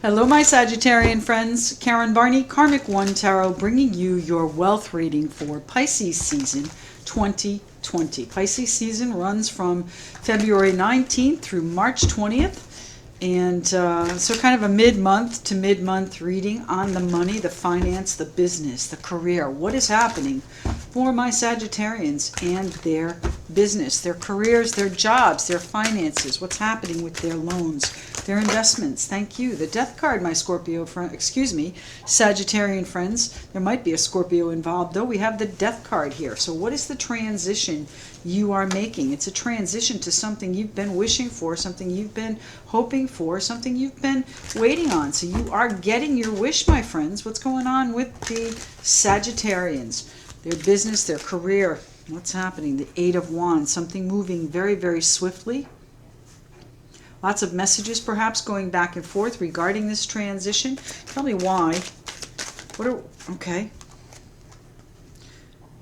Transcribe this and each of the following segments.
Hello, my Sagittarian friends. Karen Barney, Karmic One Tarot, bringing you your wealth reading for Pisces season 2020. Pisces season runs from February 19th through March 20th. And so kind of a mid-month to mid-month reading on the money, the finance, the business, the career. What is happening for my Sagittarians and their business, their careers, their jobs, their finances? What's happening with their loans, their investments? Thank you. The Death card, my Scorpio friend, Sagittarian friends. There might be a Scorpio involved, though. We have the Death card here. So what is the transition you are making? It's a transition to something you've been wishing for, something you've been hoping for, something you've been waiting on. So you are getting your wish, my friends. What's going on with the Sagittarians? Their business, their career. What's happening? The Eight of Wands. Something moving very, very swiftly. Lots of messages perhaps going back and forth regarding this transition. Tell me why. Okay.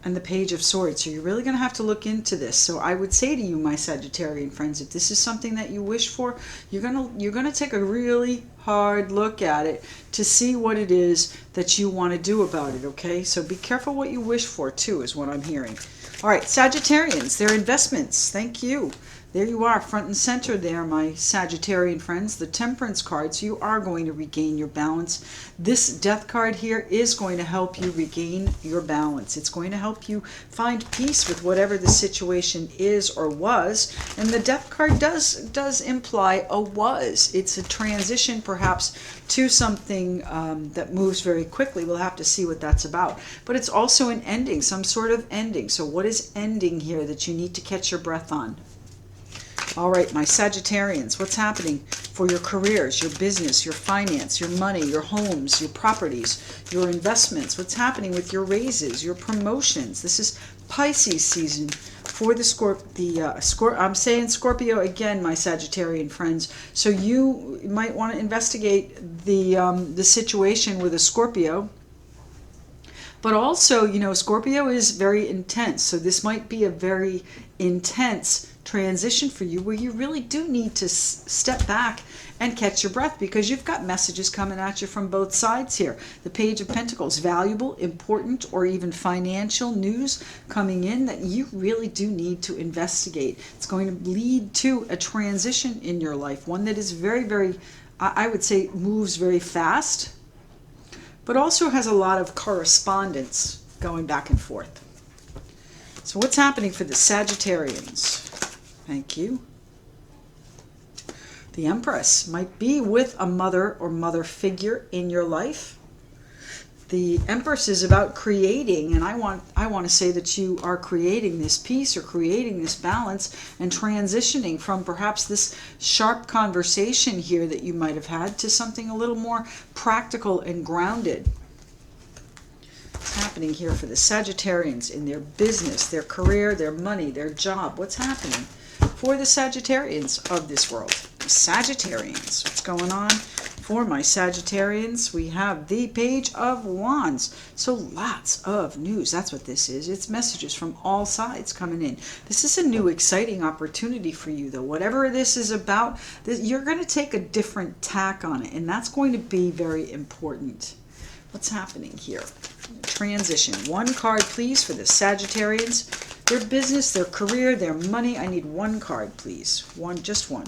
And the Page of Swords. So you're really going to have to look into this. So I would say to you, my Sagittarian friends, if this is something that you wish for, you're going to take a really hard look at it to see what it is that you want to do about it, okay? So be careful what you wish for, too, is what I'm hearing. All right, Sagittarians, their investments. Thank you. There you are, front and center there, my Sagittarian friends. The Temperance card, so you are going to regain your balance. This Death card here is going to help you regain your balance. It's going to help you find peace with whatever the situation is or was. And the Death card does imply a was. It's a transition perhaps to something that moves very quickly. We'll have to see what that's about. But it's also an ending, some sort of ending. So what is ending here that you need to catch your breath on? All right, my Sagittarians, what's happening for your careers, your business, your finance, your money, your homes, your properties, your investments? What's happening with your raises, your promotions? This is Pisces season for the I'm saying Scorpio again, my Sagittarian friends. So you might want to investigate the situation with a Scorpio. But also, you know, Scorpio is very intense. So this might be a very intense transition for you where you really do need to step back and catch your breath, because you've got messages coming at you from both sides here. The Page of Pentacles, valuable, important, or even financial news coming in that you really do need to investigate. It's going to lead to a transition in your life, one that is very, very, I would say, moves very fast, but also has a lot of correspondence going back and forth. So what's happening for the Sagittarians? Thank you. The Empress might be with a mother or mother figure in your life. The Empress is about creating, and I want to say that you are creating this peace or creating this balance and transitioning from perhaps this sharp conversation here that you might have had to something a little more practical and grounded. What's happening here for the Sagittarians in their business, their career, their money, their job? What's happening for the Sagittarians of this world? Sagittarians, what's going on for my Sagittarians? We have the Page of Wands. So lots of news. That's what this is. It's messages from all sides coming in. This is a new exciting opportunity for you, though. Whatever this is about, you're going to take a different tack on it, and that's going to be very important. What's happening here? Transition. One card, please, for the Sagittarians. Their business, their career, their money. I need one card, please. One, just one.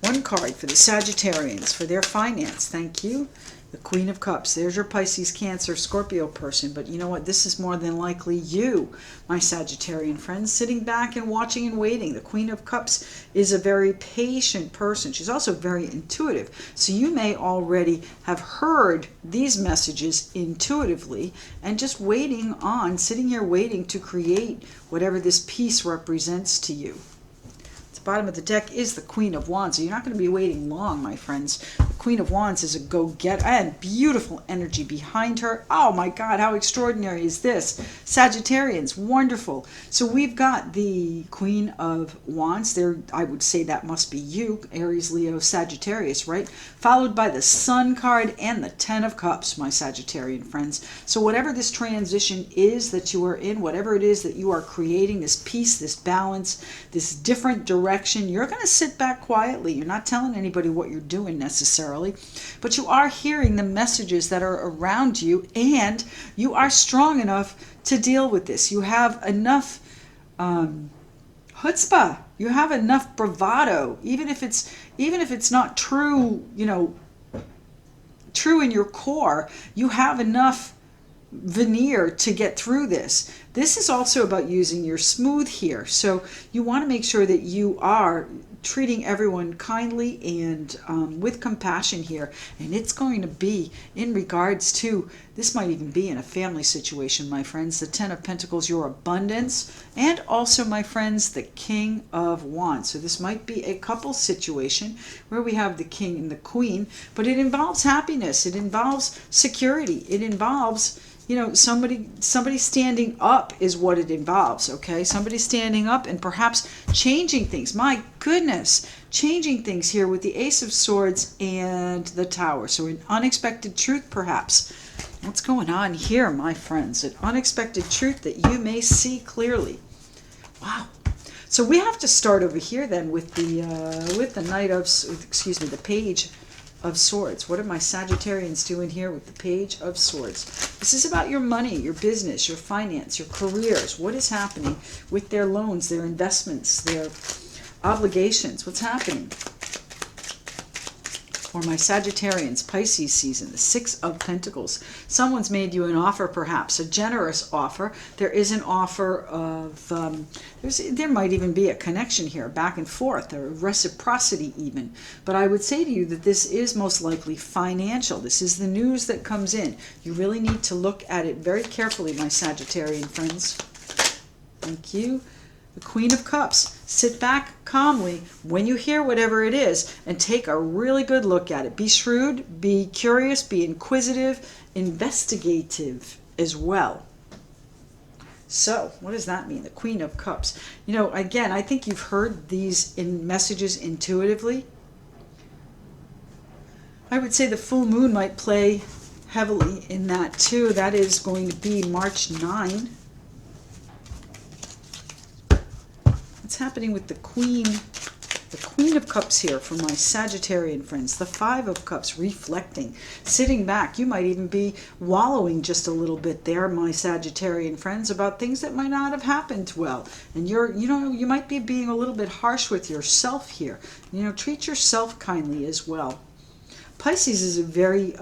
One card for the Sagittarians for their finance. Thank you. The Queen of Cups. There's your Pisces, Cancer, Scorpio person. But you know what? This is more than likely you, my Sagittarian friends, sitting back and watching and waiting. The Queen of Cups is a very patient person. She's also very intuitive. So you may already have heard these messages intuitively and just waiting on, sitting here waiting to create whatever this piece represents to you. Bottom of the deck is the Queen of Wands. So you're not going to be waiting long, my friends. The Queen of Wands is a go-getter, and beautiful energy behind her. Oh my God, how extraordinary is this? Sagittarians, wonderful. So we've got the Queen of Wands there. I would say that must be you, Aries, Leo, Sagittarius, right? Followed by the Sun card and the Ten of Cups, my Sagittarian friends. So whatever this transition is that you are in, whatever it is that you are creating, this peace, this balance, this different direction, you're going to sit back quietly. You're not telling anybody what you're doing necessarily, but you are hearing the messages that are around you, and you are strong enough to deal with this. You have enough chutzpah. You have enough bravado, even if it's not true, you know, true in your core. You have enough veneer to get through this. This is also about using your smooth here. So you want to make sure that you are treating everyone kindly and with compassion here. And it's going to be in regards to, this might even be in a family situation, my friends, the Ten of Pentacles, your abundance, and also, my friends, the King of Wands. So this might be a couple situation where we have the King and the Queen, but it involves happiness. It involves security. It involves, you know, somebody standing up is what it involves, okay? Somebody standing up and perhaps changing things. My goodness, changing things here with the Ace of Swords and the Tower. So an unexpected truth, perhaps. What's going on here, my friends? An unexpected truth that you may see clearly. Wow. So we have to start over here then with the Knight of, excuse me, the Page of Swords. What are my Sagittarians doing here with the Page of Swords? This is about your money, your business, your finance, your careers. What is happening with their loans, their investments, their obligations? What's happening? For my Sagittarians, Pisces season, the Six of Pentacles. Someone's made you an offer, perhaps a generous offer. There is an offer of, there might even be a connection here, back and forth, or reciprocity even. But I would say to you that this is most likely financial. This is the news that comes in. You really need to look at it very carefully, my Sagittarian friends. Thank you. The Queen of Cups. Sit back calmly when you hear whatever it is and take a really good look at it. Be shrewd, be curious, be inquisitive, investigative as well. So, what does that mean? The Queen of Cups. You know, again, I think you've heard these messages intuitively. I would say the full moon might play heavily in that too. That is going to be March 9. What's happening with the Queen of Cups here for my Sagittarian friends? The Five of Cups, reflecting, sitting back. You might even be wallowing just a little bit there, my Sagittarian friends, about things that might not have happened well. And you might be being a little bit harsh with yourself here. You know, treat yourself kindly as well. Pisces is a very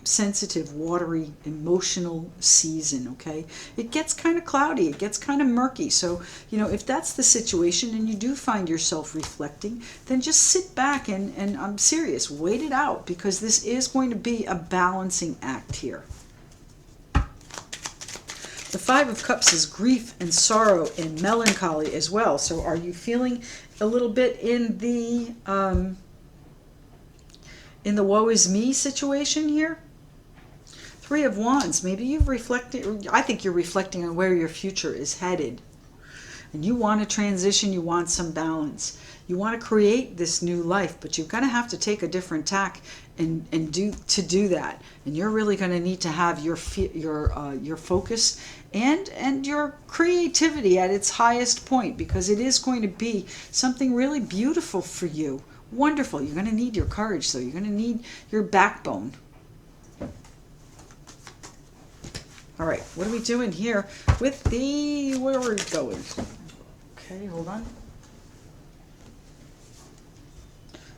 sensitive, watery, emotional season, okay? It gets kind of cloudy, it gets kind of murky. So, you know, if that's the situation and you do find yourself reflecting, then just sit back and I'm serious, wait it out, because this is going to be a balancing act here. The Five of Cups is grief and sorrow and melancholy as well. So are you feeling a little bit in the woe is me situation here? Three of Wands, maybe you've reflected, I think you're reflecting on where your future is headed. And you want to transition, you want some balance. You want to create this new life, but you're going to have to take a different tack and do that. And you're really going to need to have your focus and your creativity at its highest point, because it is going to be something really beautiful for you. Wonderful. You're going to need your courage, though. You're going to need your backbone. All right, what are we doing here with where are we going? Okay, hold on.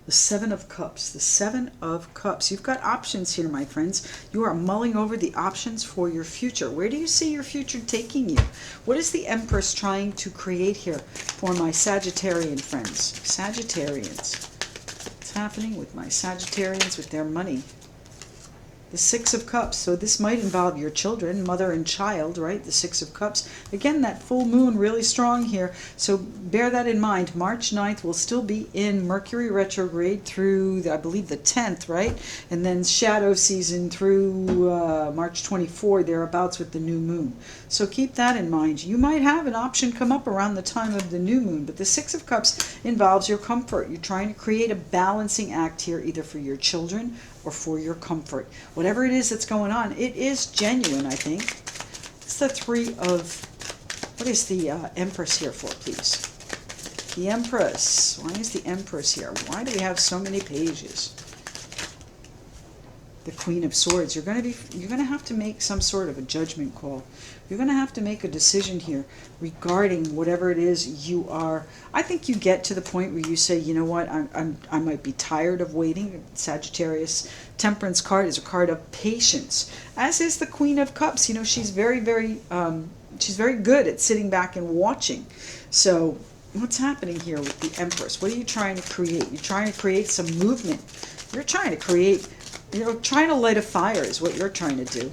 The Seven of Cups. The Seven of Cups. You've got options here, my friends. You are mulling over the options for your future. Where do you see your future taking you? What is the Empress trying to create here for my Sagittarian friends? Sagittarians. What's happening with my Sagittarians with their money? The Six of Cups. So this might involve your children, mother and child, right? The Six of Cups. Again, that full moon really strong here. So bear that in mind. March 9th will still be in Mercury retrograde through, I believe, the 10th, right? And then shadow season through March 24, thereabouts with the new moon. So keep that in mind. You might have an option come up around the time of the new moon, but the Six of Cups involves your comfort. You're trying to create a balancing act here, either for your children or for your comfort. Whatever it is that's going on, it is genuine, I think. It's the Three of... What is the Empress here for, please? The Empress. Why is the Empress here? Why do we have so many pages? The Queen of Swords. You're going to have to make some sort of a judgment call. You're going to have to make a decision here regarding whatever it is you are. I think you get to the point where you say, you know what, I might be tired of waiting. Sagittarius. Temperance card is a card of patience, as is the Queen of Cups. You know, she's very, she's very good at sitting back and watching. So what's happening here with the Empress? What are you trying to create? You're trying to create some movement. You're trying to create, trying to light a fire is what you're trying to do.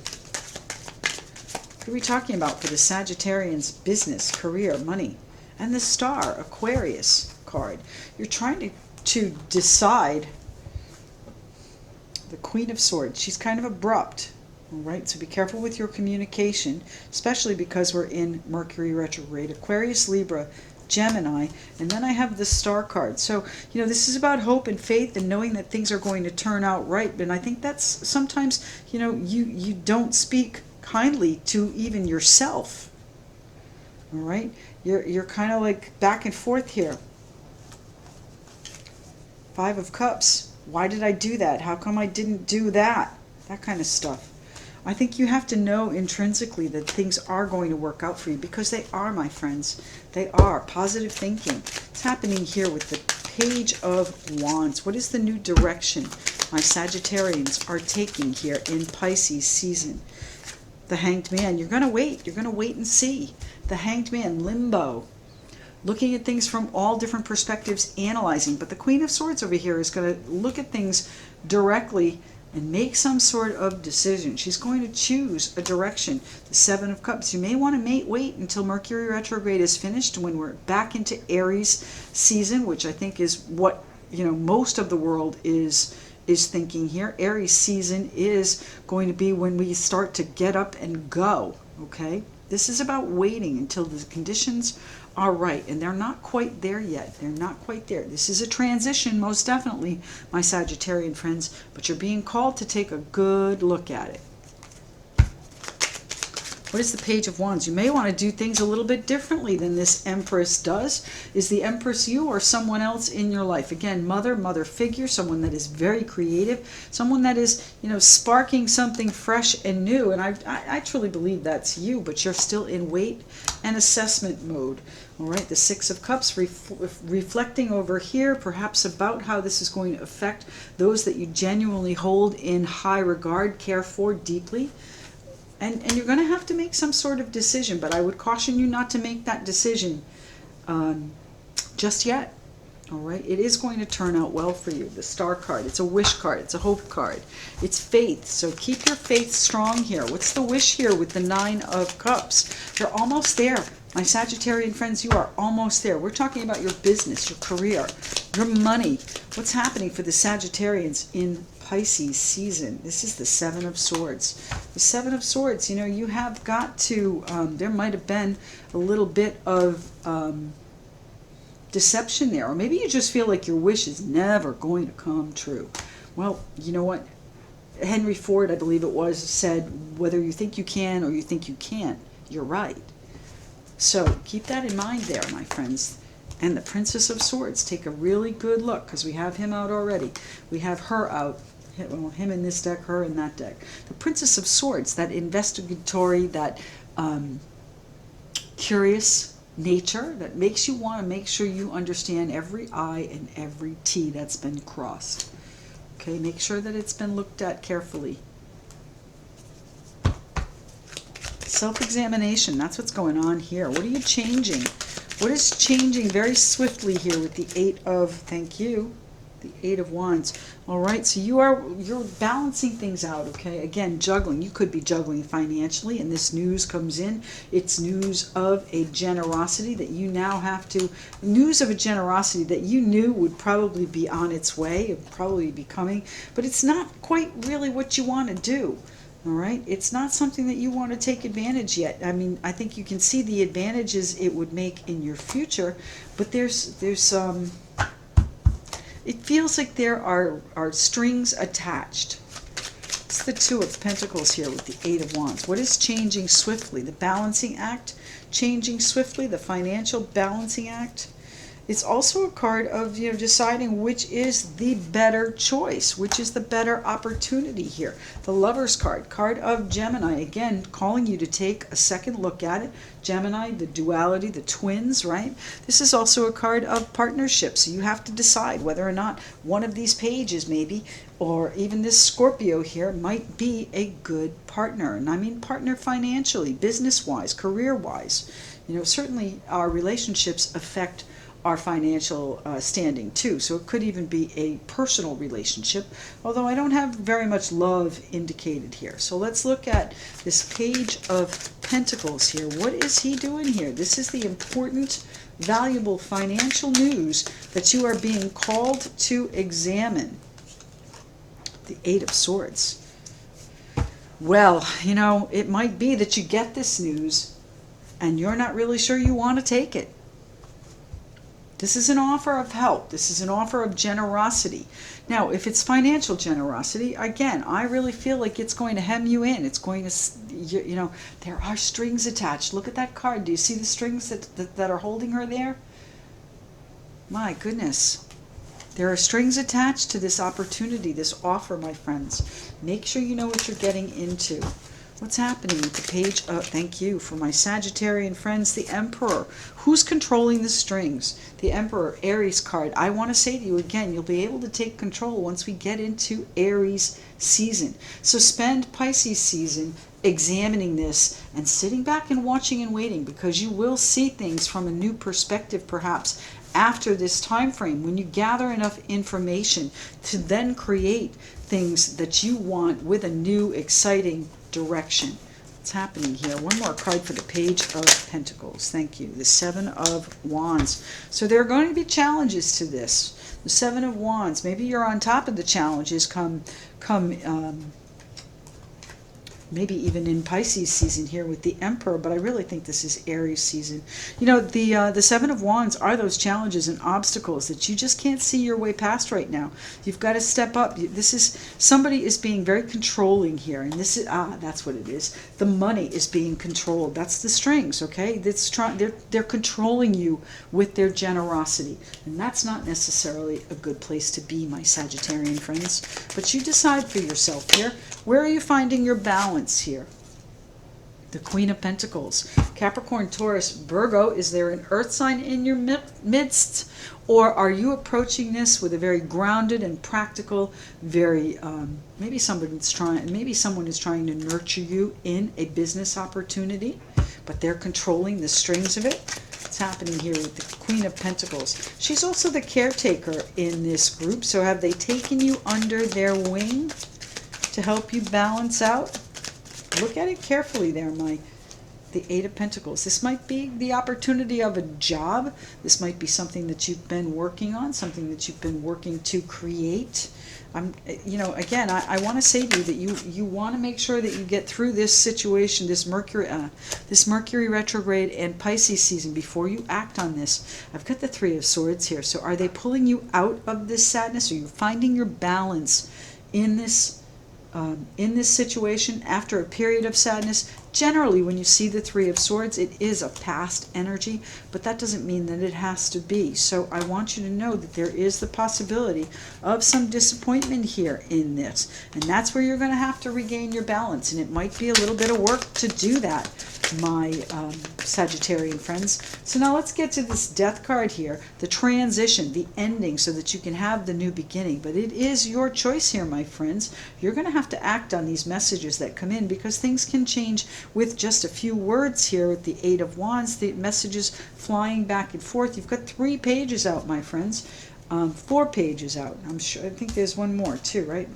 What are we talking about for the Sagittarians? Business, career, money. And the Star, Aquarius card. You're trying to decide. The Queen of Swords. She's kind of abrupt. All right, so be careful with your communication, especially because we're in Mercury retrograde. Aquarius, Libra, Gemini, and then I have the Star card. So, you know, this is about hope and faith and knowing that things are going to turn out right. And I think that's sometimes, you know, you don't speak kindly to even yourself. All right, you're kind of like back and forth here. Five of Cups. Why did I do that? How come I didn't do that? That kind of stuff. I think you have to know intrinsically that things are going to work out for you, because they are, my friends. They are. Positive thinking. It's happening here with the Page of Wands. What is the new direction my Sagittarians are taking here in Pisces season? The Hanged Man. You're going to wait. You're going to wait and see. The Hanged Man, limbo. Looking at things from all different perspectives, analyzing. But the Queen of Swords over here is going to look at things directly and make some sort of decision. She's going to choose a direction. The Seven of Cups. You may want to wait until Mercury retrograde is finished, when we're back into Aries season, which I think is what, you know, most of the world is thinking here. Aries season is going to be when we start to get up and go. Okay? This is about waiting until the conditions are right, and they're not quite there yet. They're not quite there. This is a transition, most definitely, my Sagittarian friends, but you're being called to take a good look at it. What is the Page of Wands? You may want to do things a little bit differently than this Empress does. Is the Empress you or someone else in your life? Again, mother figure, someone that is very creative, someone that is, you know, sparking something fresh and new. And I truly believe that's you, but you're still in wait and assessment mode. All right, the Six of Cups, reflecting over here, perhaps about how this is going to affect those that you genuinely hold in high regard, care for deeply. And you're going to have to make some sort of decision, but I would caution you not to make that decision just yet. All right, it is going to turn out well for you. The Star card, it's a wish card, it's a hope card, it's faith. So keep your faith strong here. What's the wish here with the Nine of Cups? You're almost there. My Sagittarian friends, you are almost there. We're talking about your business, your career, your money. What's happening for the Sagittarians in Pisces season? This is the Seven of Swords. The Seven of Swords, you know, you have got to, there might have been a little bit of deception there. Or maybe you just feel like your wish is never going to come true. Well, you know what? Henry Ford, I believe it was, said, whether you think you can or you think you can't, you're right. So keep that in mind there, my friends. And the Princess of Swords, take a really good look, because we have him out already. We have her out. Well, him in this deck, her in that deck. The Princess of Swords, that investigatory, that curious nature that makes you want to make sure you understand every I and every T that's been crossed. Okay, make sure that it's been looked at carefully. Self-examination, that's what's going on here. What are you changing? What is changing very swiftly here with the Eight of, thank you, The Eight of Wands. All right, so you're balancing things out, okay? Again, juggling. You could be juggling financially, and this news comes in. It's news of a generosity that you now have to, news of a generosity that you knew would probably be on its way, it would probably be coming, but it's not quite really what you want to do. All right, it's not something that you want to take advantage yet. I mean, I think you can see the advantages it would make in your future, but there's it feels like there are strings attached. It's the Two of Pentacles here with the Eight of Wands. What is changing swiftly? The balancing act changing swiftly, the financial balancing act. It's also a card of, you know, deciding which is the better choice, which is the better opportunity here. The Lover's card, card of Gemini, again, calling you to take a second look at it. Gemini, the duality, the twins, right? This is also a card of partnership, so you have to decide whether or not one of these pages maybe, or even this Scorpio here, might be a good partner. And I mean partner financially, business-wise, career-wise. You know, certainly our relationships affect our financial standing too. So it could even be a personal relationship, although I don't have very much love indicated here. So let's look at this Page of Pentacles here. What is he doing here? This is the important, valuable financial news that you are being called to examine. The Eight of Swords. Well, you know, it might be that you get this news and you're not really sure you want to take it. This is an offer of help. This is an offer of generosity. Now, if it's financial generosity, again, I really feel like it's going to hem you in. It's going to, you know, there are strings attached. Look at that card. Do you see the strings that are holding her there? My goodness. There are strings attached to this opportunity, this offer, my friends. Make sure you know what you're getting into. What's happening with the Page of, thank you, for my Sagittarian friends, the Emperor. Who's controlling the strings? The Emperor, Aries card. I want to say to you again, you'll be able to take control once we get into Aries season. So spend Pisces season examining this and sitting back and watching and waiting, because you will see things from a new perspective perhaps after this time frame, when you gather enough information to then create things that you want with a new exciting direction. What's happening here? One more card for the Page of Pentacles. Thank you. The Seven of Wands. So there are going to be challenges to this. The Seven of Wands. Maybe you're on top of the challenges maybe even in Pisces season here with the Emperor, but I really think this is Aries season. You know, the Seven of Wands are those challenges and obstacles that you just can't see your way past right now. You've got to step up. This is, somebody is being very controlling here, and this is, that's what it is. The money is being controlled. That's the strings, okay? They're controlling you with their generosity, and that's not necessarily a good place to be, my Sagittarian friends. But you decide for yourself here. Where are you finding your balance here? The Queen of Pentacles. Capricorn, Taurus, Virgo, is there an earth sign in your midst? Or are you approaching this with a very grounded and practical, very, maybe someone is trying to nurture you in a business opportunity, but they're controlling the strings of it? What's happening here with the Queen of Pentacles? She's also the caretaker in this group, so have they taken you under their wing to help you balance out? Look at it carefully there, the Eight of Pentacles. This might be the opportunity of a job. This might be something that you've been working on, something that you've been working to create. You know, again, I want to say to you that you want to make sure that you get through this situation, this Mercury retrograde and Pisces season before you act on this. I've got the Three of Swords here. So are they pulling you out of this sadness? Are you finding your balance in this situation after a period of sadness? Generally, when you see the Three of Swords, it is a past energy, but that doesn't mean that it has to be. So I want you to know that there is the possibility of some disappointment here in this, and that's where you're going to have to regain your balance, and it might be a little bit of work to do that, my Sagittarian friends. So now let's get to this Death card here, the transition, the ending, so that you can have the new beginning. But it is your choice here, my friends. You're going to have to act on these messages that come in, because things can change with just a few words here with the Eight of Wands, the messages flying back and forth. You've got 3 pages out, my friends. 4 pages out. I'm sure, I think there's one more too, right?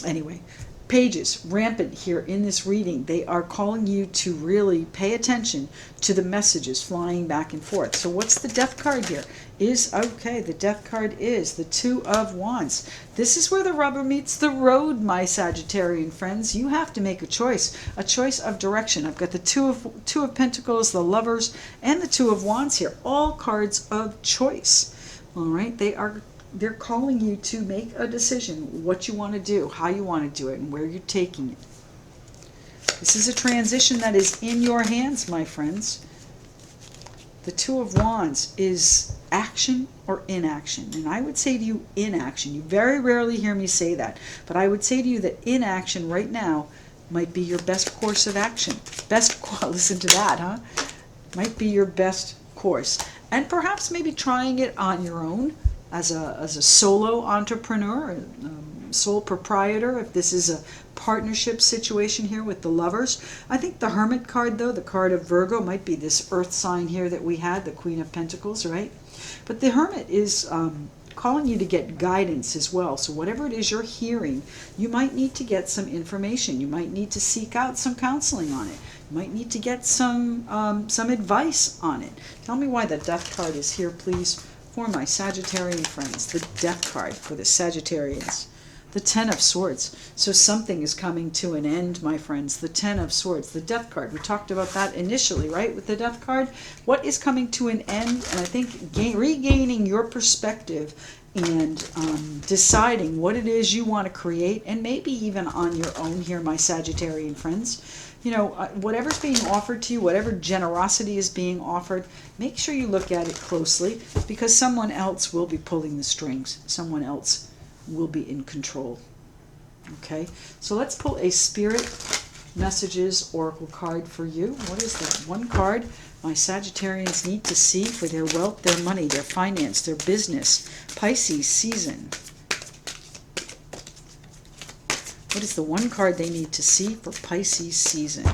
Anyway, pages rampant here in this reading. They are calling you to really pay attention to the messages flying back and forth. So what's the death card here? The death card is the Two of Wands. This is where the rubber meets the road, my Sagittarian friends. You have to make a choice of direction. I've got the Two of Pentacles, the Lovers, and the Two of Wands here. All cards of choice. All right, they're calling you to make a decision, what you want to do, how you want to do it, and where you're taking it. This is a transition that is in your hands, my friends. The Two of Wands is action or inaction. And I would say to you, inaction. You very rarely hear me say that. But I would say to you that inaction right now might be your best course of action. Listen to that, huh? Might be your best course. And perhaps maybe trying it on your own as a solo entrepreneur, sole proprietor, if this is a partnership situation here with the Lovers. I think the Hermit card, though, the card of Virgo, might be this earth sign here that we had, the Queen of Pentacles, right? But the Hermit is calling you to get guidance as well. So whatever it is you're hearing, you might need to get some information. You might need to seek out some counseling on it. You might need to get some advice on it. Tell me why the Death card is here, please, for my Sagittarian friends. The Death card for the Sagittarians. The Ten of Swords. So something is coming to an end, my friends. The Ten of Swords. The Death card. We talked about that initially, right? With the Death card. What is coming to an end? And I think regaining your perspective and deciding what it is you want to create, and maybe even on your own here, my Sagittarian friends. You know, whatever's being offered to you, whatever generosity is being offered, make sure you look at it closely, because someone else will be pulling the strings. Someone else will be in control. Okay, so let's pull a Spirit Messages Oracle card for you. What is that one card my Sagittarians need to see for their wealth, their money, their finance, their business? Pisces season. What is the one card they need to see for Pisces season?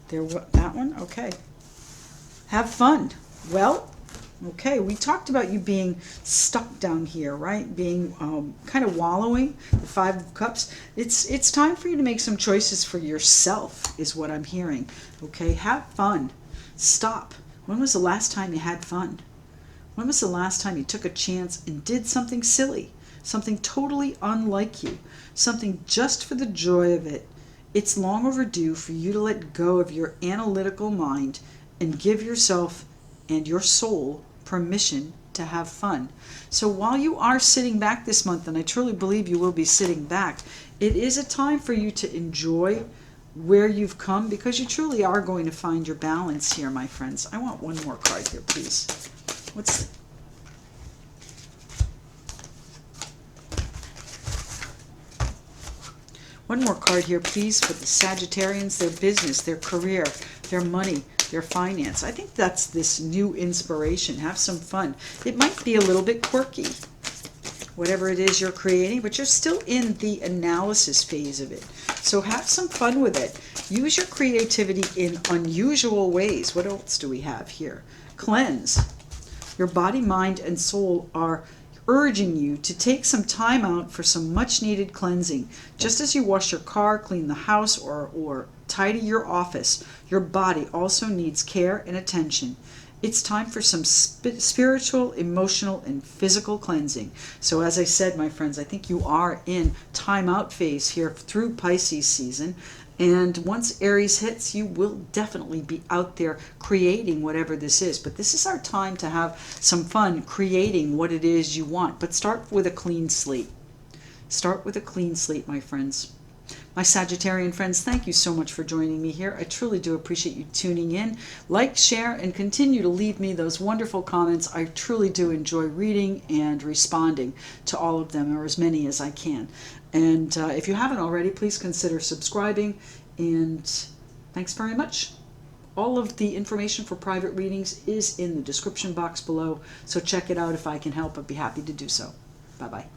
That one? Okay. Have fun. Well, okay, we talked about you being stuck down here, right? Being kind of wallowing, the Five of Cups. It's time for you to make some choices for yourself, is what I'm hearing. Okay, have fun. Stop. When was the last time you had fun? When was the last time you took a chance and did something silly? Something totally unlike you. Something just for the joy of it. It's long overdue for you to let go of your analytical mind and give yourself and your soul permission to have fun. So while you are sitting back this month, and I truly believe you will be sitting back, it is a time for you to enjoy where you've come, because you truly are going to find your balance here, my friends. I want one more card here, please. What's one more card here, please, for the Sagittarians, their business, their career, their money, their finance. I think that's this new inspiration. Have some fun. It might be a little bit quirky, whatever it is you're creating, but you're still in the analysis phase of it. So have some fun with it. Use your creativity in unusual ways. What else do we have here? Cleanse. Your body, mind, and soul are urging you to take some time out for some much needed cleansing. Just as you wash your car, clean the house, or tidy your office, your body also needs care and attention. It's time for some spiritual, emotional, and physical cleansing. So as I said, my friends, I think you are in time-out phase here through Pisces season. And once Aries hits, you will definitely be out there creating whatever this is. But this is our time to have some fun creating what it is you want. But start with a clean slate. Start with a clean slate, my friends. My Sagittarian friends, thank you so much for joining me here. I truly do appreciate you tuning in. Like, share, and continue to leave me those wonderful comments. I truly do enjoy reading and responding to all of them, or as many as I can. And if you haven't already, please consider subscribing. And thanks very much. All of the information for private readings is in the description box below, so check it out. If I can help, I'd be happy to do so. Bye-bye.